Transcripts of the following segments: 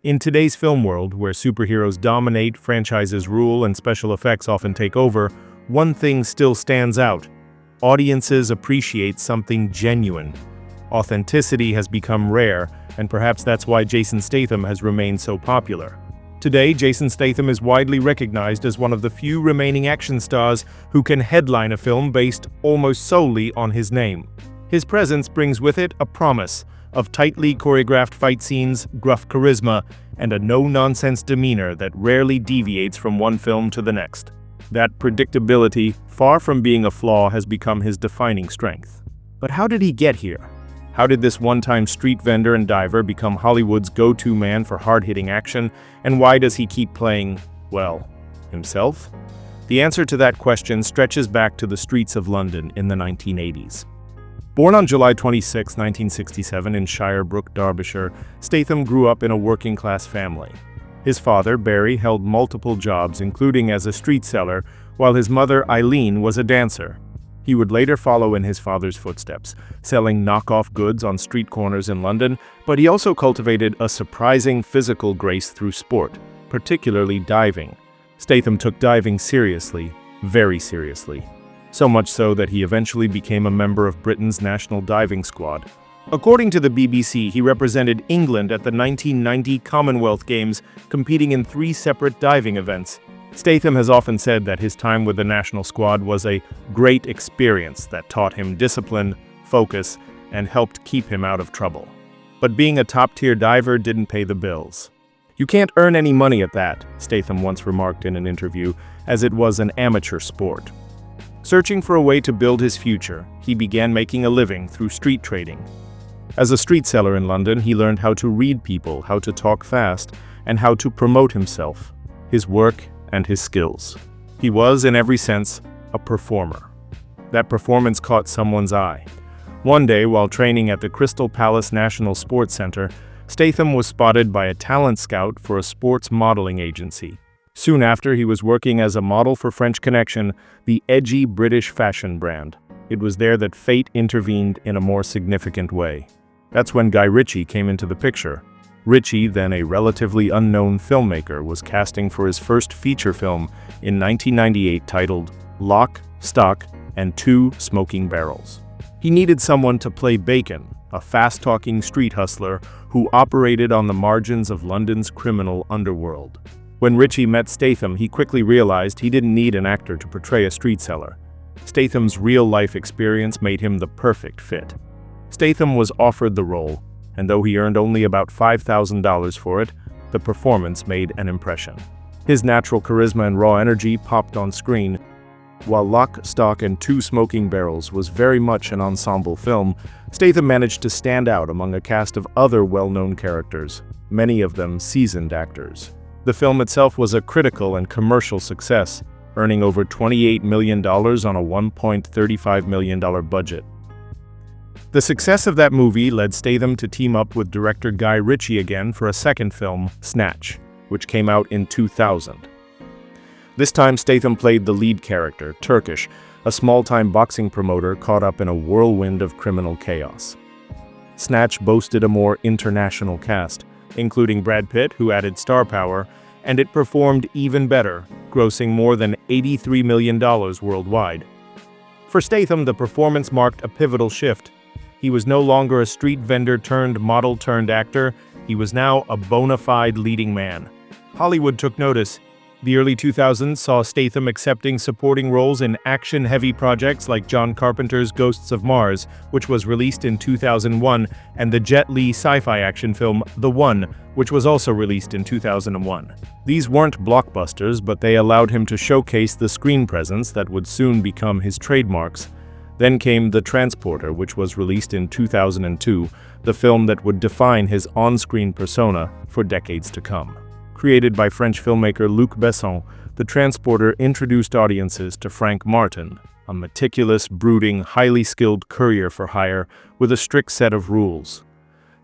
In today's film world, where superheroes dominate, franchises rule, and special effects often take over, one thing still stands out. Audiences appreciate something genuine. Authenticity has become rare, and perhaps that's why Jason Statham has remained so popular. Today, Jason Statham is widely recognized as one of the few remaining action stars who can headline a film based almost solely on his name. His presence brings with it a promise of tightly choreographed fight scenes, gruff charisma, and a no-nonsense demeanor that rarely deviates from one film to the next. That predictability, far from being a flaw, has become his defining strength. But how did he get here? How did this one-time street vendor and diver become Hollywood's go-to man for hard-hitting action, and why does he keep playing, well, himself? The answer to that question stretches back to the streets of London in the 1980s. Born on July 26, 1967 in Shirebrook, Derbyshire, Statham grew up in a working-class family. His father, Barry, held multiple jobs, including as a street seller, while his mother, Eileen, was a dancer. He would later follow in his father's footsteps, selling knockoff goods on street corners in London, but he also cultivated a surprising physical grace through sport, particularly diving. Statham took diving seriously, very seriously. So much so that he eventually became a member of Britain's national diving squad. According to the BBC, he represented England at the 1990 Commonwealth Games, competing in 3 separate diving events. Statham has often said that his time with the national squad was a great experience that taught him discipline, focus, and helped keep him out of trouble. But being a top-tier diver didn't pay the bills. "You can't earn any money at that," Statham once remarked in an interview, as it was an amateur sport. Searching for a way to build his future, he began making a living through street trading. As a street seller in London, he learned how to read people, how to talk fast, and how to promote himself, his work, and his skills. He was, in every sense, a performer. That performance caught someone's eye. One day, while training at the Crystal Palace National Sports Centre, Statham was spotted by a talent scout for a sports modeling agency. Soon after, he was working as a model for French Connection, the edgy British fashion brand. It was there that fate intervened in a more significant way. That's when Guy Ritchie came into the picture. Ritchie, then a relatively unknown filmmaker, was casting for his first feature film in 1998 titled Lock, Stock, and Two Smoking Barrels. He needed someone to play Bacon, a fast-talking street hustler who operated on the margins of London's criminal underworld. When Ritchie met Statham, he quickly realized he didn't need an actor to portray a street seller. Statham's real-life experience made him the perfect fit. Statham was offered the role, and though he earned only about $5,000 for it, the performance made an impression. His natural charisma and raw energy popped on screen. While Lock, Stock, and Two Smoking Barrels was very much an ensemble film, Statham managed to stand out among a cast of other well-known characters, many of them seasoned actors. The film itself was a critical and commercial success, earning over $28 million on a $1.35 million budget. The success of that movie led Statham to team up with director Guy Ritchie again for a second film, Snatch, which came out in 2000. This time Statham played the lead character, Turkish, a small-time boxing promoter caught up in a whirlwind of criminal chaos. Snatch boasted a more international cast, including Brad Pitt, who added star power, and it performed even better, grossing more than $83 million worldwide. For Statham, the performance marked a pivotal shift. He was no longer a street vendor turned model turned actor, he was now a bona fide leading man. Hollywood took notice. The early 2000s saw Statham accepting supporting roles in action-heavy projects like John Carpenter's Ghosts of Mars, which was released in 2001, and the Jet Li sci-fi action film The One, which was also released in 2001. These weren't blockbusters, but they allowed him to showcase the screen presence that would soon become his trademarks. Then came The Transporter, which was released in 2002, the film that would define his on-screen persona for decades to come. Created by French filmmaker Luc Besson, The Transporter introduced audiences to Frank Martin, a meticulous, brooding, highly skilled courier for hire with a strict set of rules.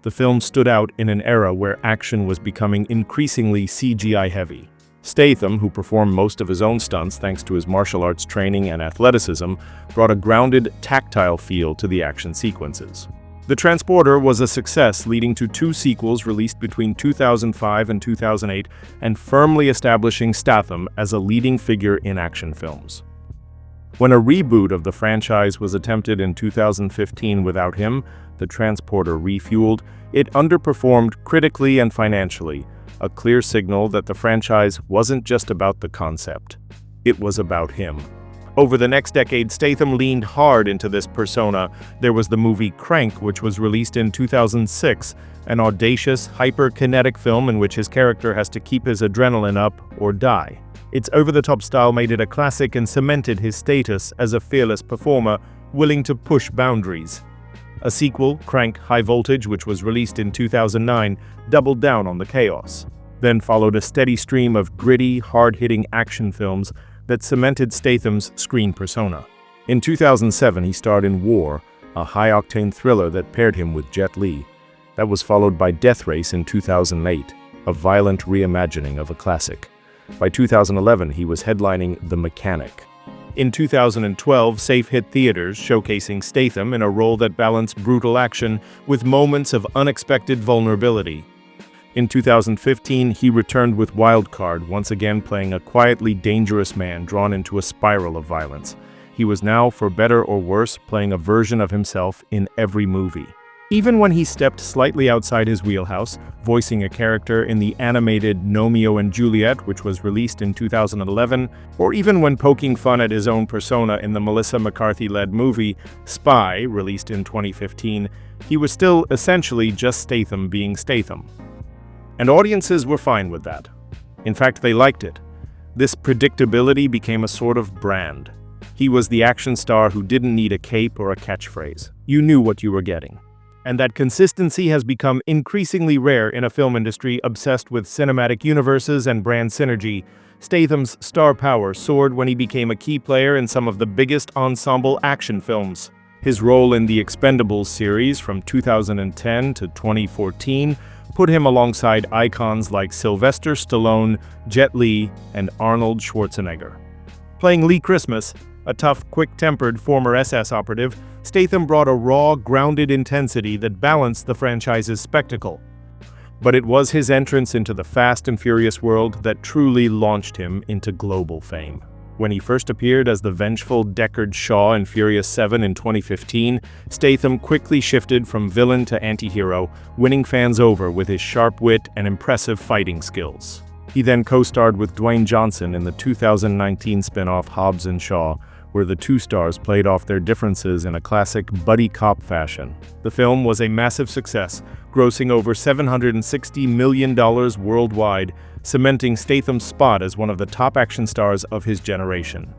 The film stood out in an era where action was becoming increasingly CGI-heavy. Statham, who performed most of his own stunts thanks to his martial arts training and athleticism, brought a grounded, tactile feel to the action sequences. The Transporter was a success, leading to 2 sequels released between 2005 and 2008, and firmly establishing Statham as a leading figure in action films. When a reboot of the franchise was attempted in 2015 without him, The Transporter refueled, it underperformed critically and financially, a clear signal that the franchise wasn't just about the concept. It was about him. Over the next decade, Statham leaned hard into this persona. There was the movie Crank, which was released in 2006, an audacious, hyper-kinetic film in which his character has to keep his adrenaline up or die. Its over-the-top style made it a classic and cemented his status as a fearless performer, willing to push boundaries. A sequel, Crank High Voltage, which was released in 2009, doubled down on the chaos. Then followed a steady stream of gritty, hard-hitting action films that cemented Statham's screen persona. In 2007, he starred in War, a high-octane thriller that paired him with Jet Li. That was followed by Death Race in 2008, a violent reimagining of a classic. By 2011, he was headlining The Mechanic. In 2012, Safe hit theaters, showcasing Statham in a role that balanced brutal action with moments of unexpected vulnerability. In 2015, he returned with Wildcard, once again playing a quietly dangerous man drawn into a spiral of violence. He was now, for better or worse, playing a version of himself in every movie. Even when he stepped slightly outside his wheelhouse, voicing a character in the animated Romeo and Juliet, which was released in 2011, or even when poking fun at his own persona in the Melissa McCarthy-led movie Spy, released in 2015, he was still essentially just Statham being Statham. And audiences were fine with that. In fact, they liked it. This predictability became a sort of brand. He was the action star who didn't need a cape or a catchphrase. You knew what you were getting. And that consistency has become increasingly rare in a film industry obsessed with cinematic universes and brand synergy. Statham's star power soared when he became a key player in some of the biggest ensemble action films. His role in the Expendables series from 2010 to 2014 put him alongside icons like Sylvester Stallone, Jet Li, and Arnold Schwarzenegger. Playing Lee Christmas, a tough, quick-tempered former SS operative, Statham brought a raw, grounded intensity that balanced the franchise's spectacle. But it was his entrance into the Fast and Furious world that truly launched him into global fame. When he first appeared as the vengeful Deckard Shaw in Furious 7 in 2015, Statham quickly shifted from villain to anti-hero, winning fans over with his sharp wit and impressive fighting skills. He then co-starred with Dwayne Johnson in the 2019 spin-off Hobbs & Shaw, where the two stars played off their differences in a classic buddy cop fashion. The film was a massive success, grossing over $760 million worldwide, cementing Statham's spot as one of the top action stars of his generation.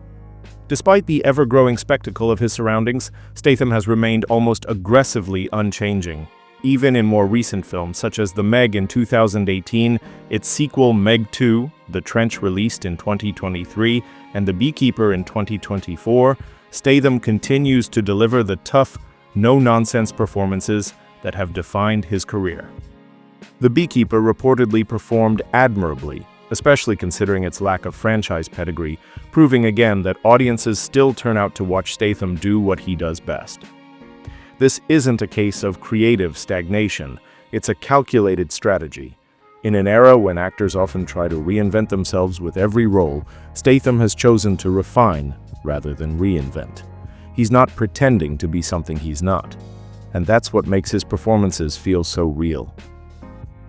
Despite the ever-growing spectacle of his surroundings, Statham has remained almost aggressively unchanging. Even in more recent films such as The Meg in 2018, its sequel Meg 2, The Trench released in 2023, and The Beekeeper in 2024, Statham continues to deliver the tough, no-nonsense performances that have defined his career. The Beekeeper reportedly performed admirably, especially considering its lack of franchise pedigree, proving again that audiences still turn out to watch Statham do what he does best. This isn't a case of creative stagnation, it's a calculated strategy. In an era when actors often try to reinvent themselves with every role, Statham has chosen to refine rather than reinvent. He's not pretending to be something he's not. And that's what makes his performances feel so real.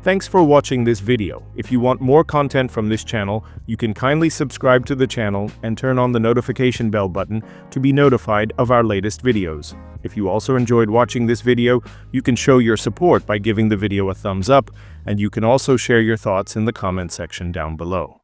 Thanks for watching this video. If you want more content from this channel, you can kindly subscribe to the channel and turn on the notification bell button to be notified of our latest videos. If you also enjoyed watching this video, you can show your support by giving the video a thumbs up, and you can also share your thoughts in the comment section down below.